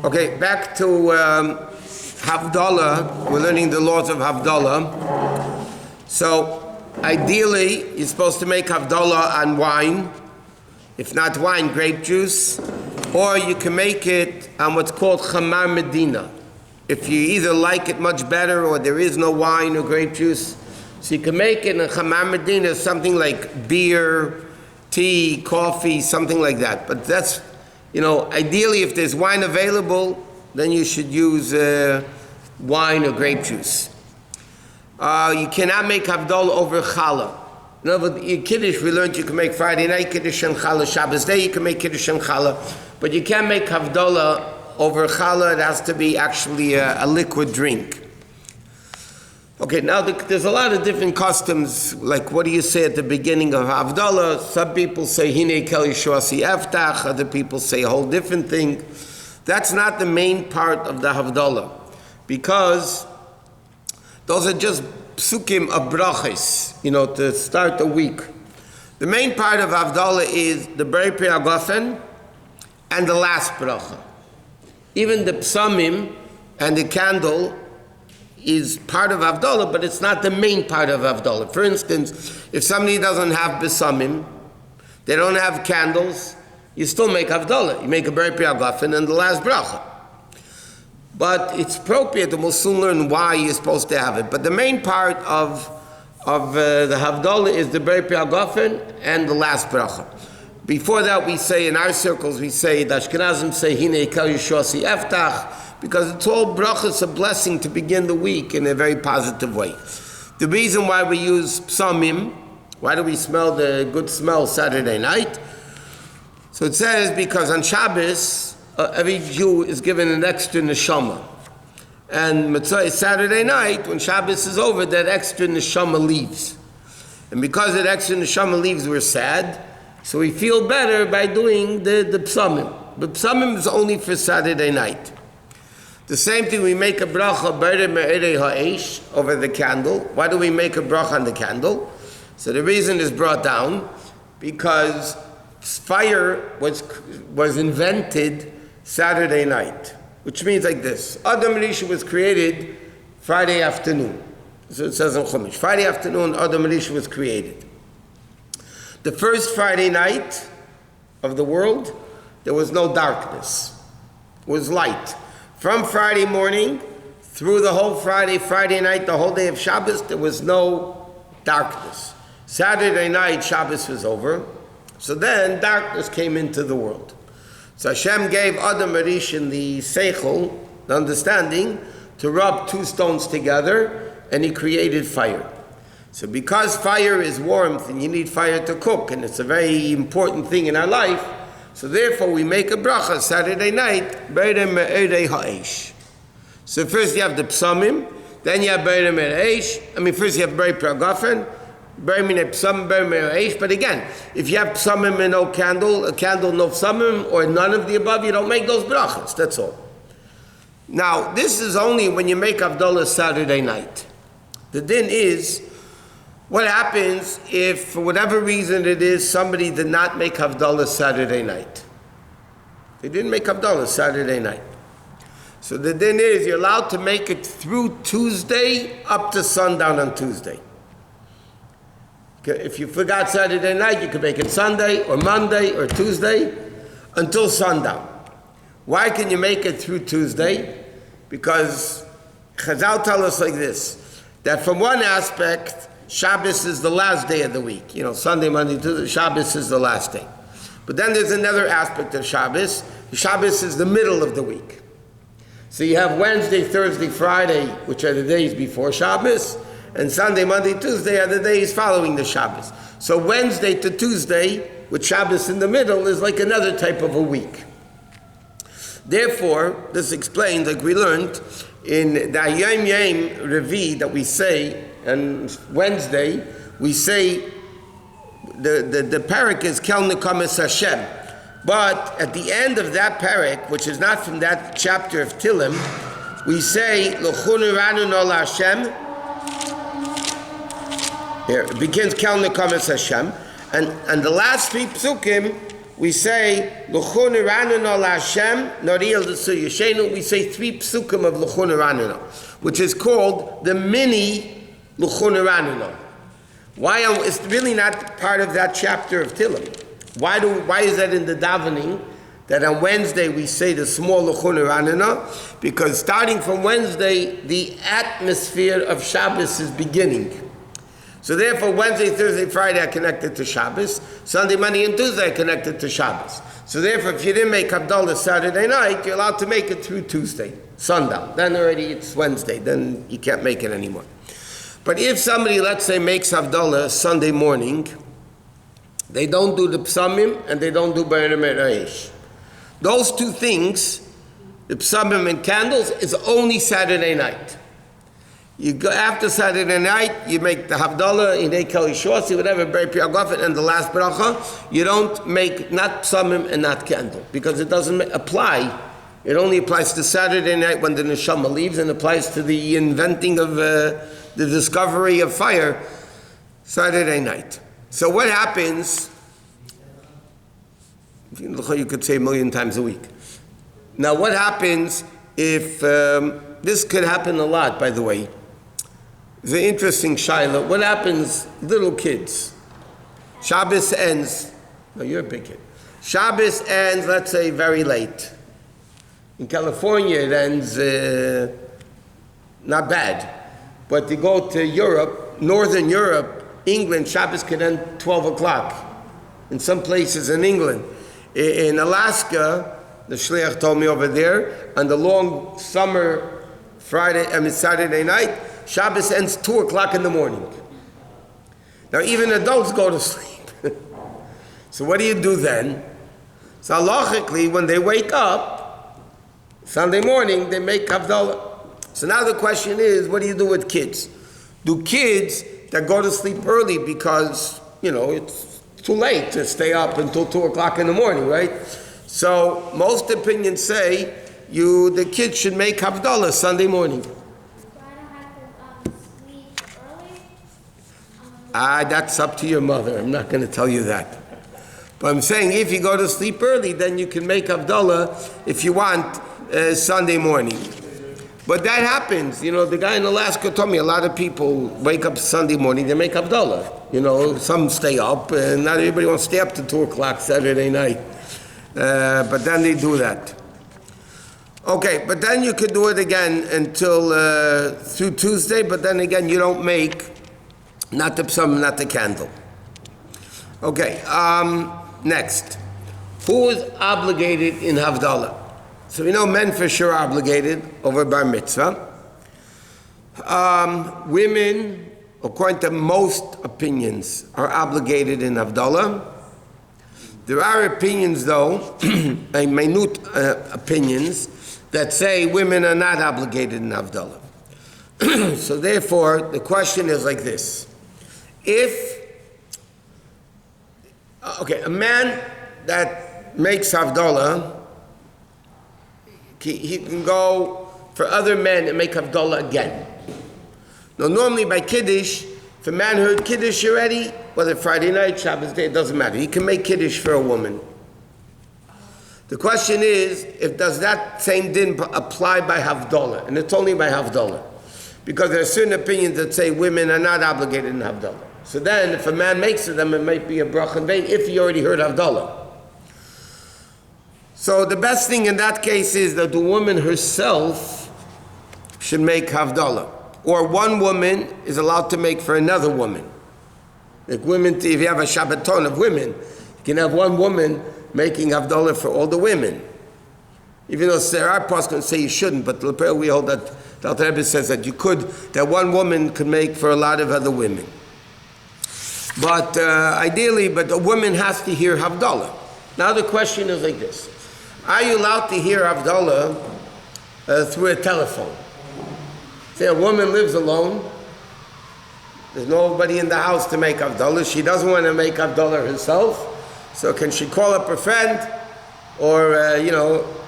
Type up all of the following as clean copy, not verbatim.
Okay, back to Havdalah. We're learning the laws of Havdalah. So, ideally, you're supposed to make Havdalah on wine. If not wine, grape juice. Or you can make it on what's called Chamar Medina. If you either like it much better or there is no wine or grape juice, so you can make it in Chamar Medina, something like beer, tea, coffee, something like that. But that's, ideally if there's wine available, then you should use wine or grape juice. You cannot make Havdalah over challah. In other words, in Kiddush we learned you can make Friday night Kiddush and challah, Shabbos day you can make Kiddush and challah, but you can't make Havdalah over challah. It has to be actually a liquid drink. Okay, now there's a lot of different customs, like what do you say at the beginning of Havdalah? Some people say, Hine kel yishuasi eftach, other people say a whole different thing. That's not the main part of the Havdalah, because those are just psukim of brachos, to start the week. The main part of Havdalah is the Berei Pri Hagafen and the last bracha. Even the psamim and the candle is part of Havdalah, but it's not the main part of Havdalah. For instance, if somebody doesn't have besamim, they don't have candles, you still make Havdalah. You make a Berei Pri Hagafen and the last bracha. But it's appropriate, and we'll soon learn why you're supposed to have it. But the main part of the Havdalah is the Berei Pri Hagafen and the last bracha. Before that, we say, in our circles, the Ashkenazim say, Hine kel yishuasi eftach, because it's all brachas, a blessing to begin the week in a very positive way. The reason why we use psamim, why do we smell the good smell Saturday night? So it says, because on Shabbos, every Jew is given an extra neshama. And Mitzvah Saturday night, when Shabbos is over, that extra neshama leaves. And because that extra neshama leaves, we're sad. So we feel better by doing the psamim. But psamim is only for Saturday night. The same thing, we make a bracha Berei Me'erei Ha'esh over the candle. Why do we make a bracha on the candle? So the reason is brought down because fire was invented Saturday night, which means like this. Adam Rishon was created Friday afternoon. So it says in Chumash. Friday afternoon, Adam Rishon was created. The first Friday night of the world, there was no darkness. It was light. From Friday morning through the whole Friday night, the whole day of Shabbos, there was no darkness. Saturday night, Shabbos was over. So then darkness came into the world. So Hashem gave Adam Rishon the seichel, the understanding, to rub two stones together, and he created fire. So because fire is warmth and you need fire to cook, and it's a very important thing in our life, so therefore we make a bracha Saturday night, Berei Me'erei Ha'esh. So first you have the psamim, then you have Berei Me'erei Ha'esh. First you have Berei Pri Hagafen, Berei Me'erei Ha'esh. But again, if you have psamim and no candle, a candle no psamim, or none of the above, you don't make those brachas, that's all. Now, this is only when you make Havdalah Saturday night. The din is, what happens if, for whatever reason it is, somebody did not make Havdalah Saturday night? They didn't make Havdalah Saturday night. So the din is, you're allowed to make it through Tuesday up to sundown on Tuesday. If you forgot Saturday night, you can make it Sunday or Monday or Tuesday until sundown. Why can you make it through Tuesday? Because Chazal tell us like this, that from one aspect, Shabbos is the last day of the week. Sunday, Monday, Tuesday, Shabbos is the last day. But then there's another aspect of Shabbos. Shabbos is the middle of the week. So you have Wednesday, Thursday, Friday, which are the days before Shabbos, and Sunday, Monday, Tuesday are the days following the Shabbos. So Wednesday to Tuesday, with Shabbos in the middle, is like another type of a week. Therefore, this explains, like we learned, in the Yom Revi that we say, and Wednesday, we say, the parak is Kel Nekames Hashem. But at the end of that parak, which is not from that chapter of Tilim, we say, L'chunu ranu no Hashem. Here, it begins Kel Nekames Hashem. And the last three psukim we say L'chun Ranana LaHashem Nariel D'Su Yeshenu. We say 3 psukim of L'chun Ranana, which is called the mini L'chun Ranana. Why? It's really not part of that chapter of Tillim. Why is that in the davening? That on Wednesday we say the small L'chun Ranana, because starting from Wednesday, the atmosphere of Shabbos is beginning. So therefore, Wednesday, Thursday, Friday are connected to Shabbos. Sunday, Monday, and Tuesday are connected to Shabbos. So therefore, if you didn't make Havdalah Saturday night, you're allowed to make it through Tuesday, sundown. Then already it's Wednesday. Then you can't make it anymore. But if somebody, let's say, makes Havdalah Sunday morning, they don't do the Psamim and they don't do B'Erev Reish. Those 2 things, the Psamim and candles, is only Saturday night. You go after Saturday night, you make the Havdalah, Inei Keli Shorsi, whatever, B'Rei Piagofet, and the last bracha. You don't make not Psamim and not candle, because it doesn't apply. It only applies to Saturday night when the neshama leaves, and applies to the inventing of the discovery of fire Saturday night. So what happens? You could say 1,000,000 times a week. Now what happens if, this could happen a lot, by the way. It's an interesting shaila. What happens, little kids? Shabbos ends, no, you're a big kid. Shabbos ends, let's say, very late. In California, it ends not bad. But you go to Europe, Northern Europe, England, Shabbos can end 12 o'clock. In some places in England. In Alaska, the shliach told me over there, on the long summer Saturday night, Shabbos ends 2 o'clock in the morning. Now even adults go to sleep. So what do you do then? So halachically, when they wake up, Sunday morning, they make Havdalah. So now the question is, what do you do with kids? Do kids that go to sleep early because, it's too late to stay up until 2 o'clock in the morning, right? So most opinions say the kids should make Havdalah Sunday morning. That's up to your mother. I'm not going to tell you that. But I'm saying if you go to sleep early, then you can make Havdalah if you want Sunday morning. But that happens. The guy in Alaska told me a lot of people wake up Sunday morning, they make Havdalah. Some stay up, and not everybody wants to stay up to 2 o'clock Saturday night. But then they do that. Okay, but then you could do it again until through Tuesday, but then again you don't make not the psalm, not the candle. Okay, next. Who is obligated in Havdalah? So we know men for sure are obligated over bar mitzvah. Women, according to most opinions, are obligated in Havdalah. There are opinions, though, minute opinions, that say women are not obligated in Havdalah. So therefore, the question is like this. A man that makes Havdalah, he can go for other men and make Havdalah again. Now, normally by Kiddush, if a man heard Kiddush already, whether Friday night, Shabbos day, it doesn't matter. He can make Kiddush for a woman. The question is, does that same din apply by Havdalah? And it's only by Havdalah. Because there are certain opinions that say women are not obligated in Havdalah. So then, if a man makes it, then it might be a bracha in vain if he already heard Havdalah. So the best thing in that case is that the woman herself should make Havdalah. Or one woman is allowed to make for another woman. Like women, if you have a Shabbaton of women, you can have one woman making Havdalah for all the women. Even though there are poskim say you shouldn't, but we hold that the Alter Rebbe says that you could, that one woman could make for a lot of other women. But ideally, a woman has to hear Havdalah. Now the question is like this. Are you allowed to hear Havdalah through a telephone? Say a woman lives alone. There's nobody in the house to make Havdalah. She doesn't want to make Havdalah herself. So can she call up a friend? Or,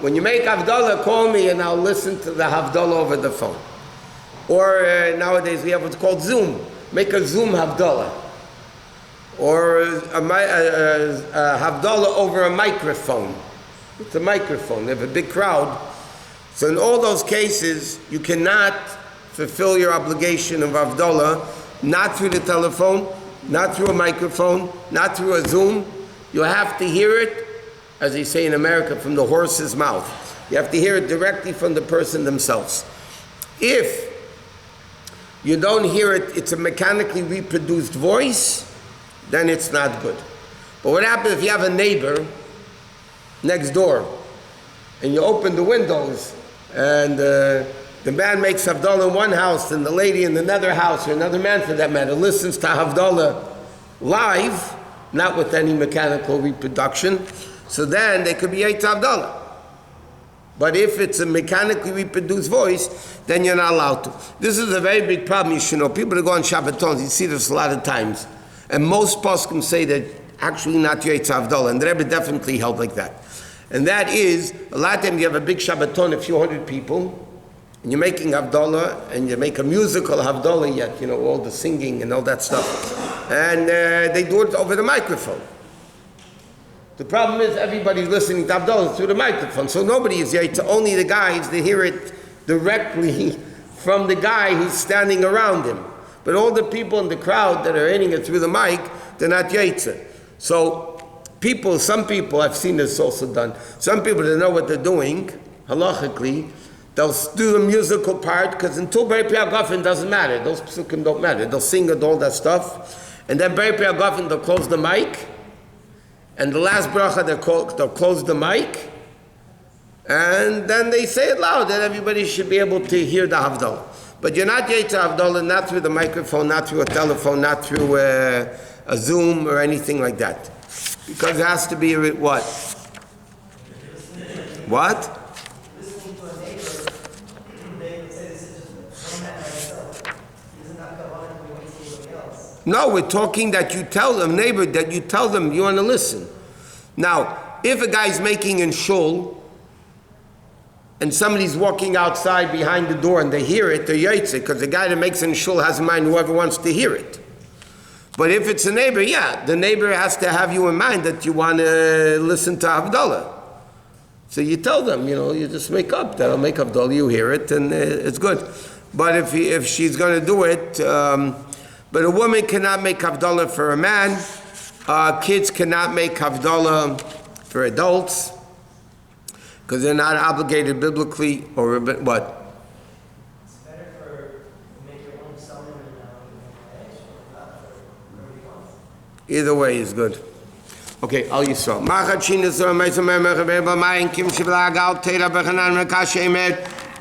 when you make Havdalah, call me and I'll listen to the Havdalah over the phone. Or nowadays we have what's called Zoom. Make a Zoom Havdalah. or a Havdalah over a microphone. It's a microphone. They have a big crowd. So in all those cases, you cannot fulfill your obligation of Havdalah, not through the telephone, not through a microphone, not through a Zoom. You have to hear it, as they say in America, from the horse's mouth. You have to hear it directly from the person themselves. If you don't hear it, it's a mechanically reproduced voice, then it's not good. But what happens if you have a neighbor next door, and you open the windows, and the man makes Havdalah in one house, and the lady in another house, or another man for that matter, listens to Havdalah live, not with any mechanical reproduction, so then they could be Eitz Havdalah. But if it's a mechanically reproduced voice, then you're not allowed to. This is a very big problem, you should know. People that go on Shabbatons, you see this a lot of times. And most poskim say that actually not Eitz Havdalah, and the Rebbe definitely held like that. And that is, a lot of times you have a big Shabbaton, a few hundred people, and you're making Havdalah, and you make a musical Havdalah yet, you know, all the singing and all that stuff. And they do it over the microphone. The problem is everybody's listening to Havdalah through the microphone, so nobody is Yaitza, only the guys that hear it directly from the guy who's standing around him. But all the people in the crowd that are hearing it through the mic, they're not Yaitza. So some people, I've seen this also done, some people that know what they're doing, halachically, they'll do the musical part, because until Bari Pri HaGofen doesn't matter, those psukim don't matter, they'll sing and all that stuff, and then Bari Pri HaGofen, they'll close the mic, and the last bracha, they'll close the mic, and then they say it loud, that everybody should be able to hear the Havdalah. But you're not Yetzer Havdalah, not through the microphone, not through a telephone, not through a Zoom or anything like that. Because it has to be what? What? Listening to a neighbor, they would say this is just one man by himself. Isn't that Chabad if we wait to anybody else? No, we're talking that you tell them, neighbor, that you tell them you want to listen. Now, if a guy's making in shul, and somebody's walking outside behind the door and they hear it, they're yaitze, because the guy that makes in shul has in mind whoever wants to hear it. But if it's a neighbor, yeah, the neighbor has to have you in mind that you want to listen to Havdalah. So you tell them, you know, you just make up that I'll make Havdalah, you hear it, and it's good. But if she's going to do it, but a woman cannot make Havdalah for a man, kids cannot make Havdalah for adults, because they're not obligated biblically, or what? It's better to make your own summer and not for everybody else. Either way is good. Okay, Al Yisrael. Machat Shinah Zor Meisam Mermecha Beba Mayin Kim Shibla Gal Teira Bechanan Mekashe Emet.